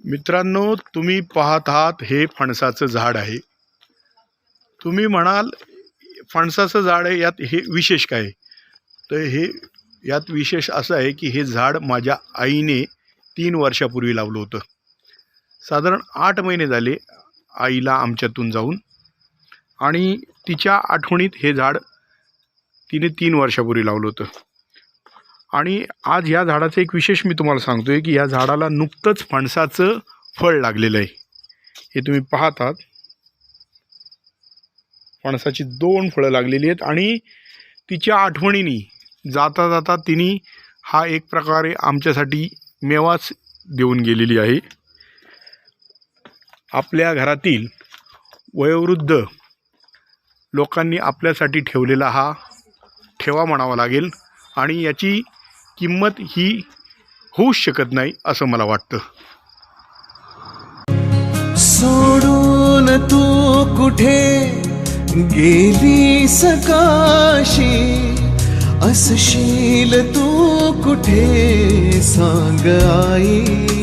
मित्रांनो, तुम्ही पाहत आहात हे फणसाचं झाड आहे. तुम्ही म्हणाल फणसाचं झाड आहे, यात हे विशेष काय आहे? तर हे यात विशेष असं आहे की हे झाड माझ्या आईने 3 वर्षापूर्वी लावलं होतं. साधारण 8 महिने झाले आईला आमच्यातून जाऊन, आणि तिच्या आठवणीत हे झाड तिने 3 वर्षापूर्वी लावलं होतं. आणि आज या झाडाचं एक विशेष मी तुम्हाला सांगतो आहे की या झाडाला नुकतंच फणसाचं फळ लागलेलं आहे. हे तुम्ही पाहत आहात, फणसाची 2 फळं लागलेली आहेत. आणि तिच्या आठवणीने जाता जाता तिने हा एक प्रकारे आमच्यासाठी मेवाच देऊन गेलेली आहे. आपल्या घरातील वयोवृद्ध लोकांनी आपल्यासाठी ठेवलेला हा ठेवा म्हणावा लागेल, आणि याची किंमत ही होऊच शकत नाही असं मला वाटतं. सोडून तू कुठे गेली सकाशी, असशील तू कुठे सांग आई.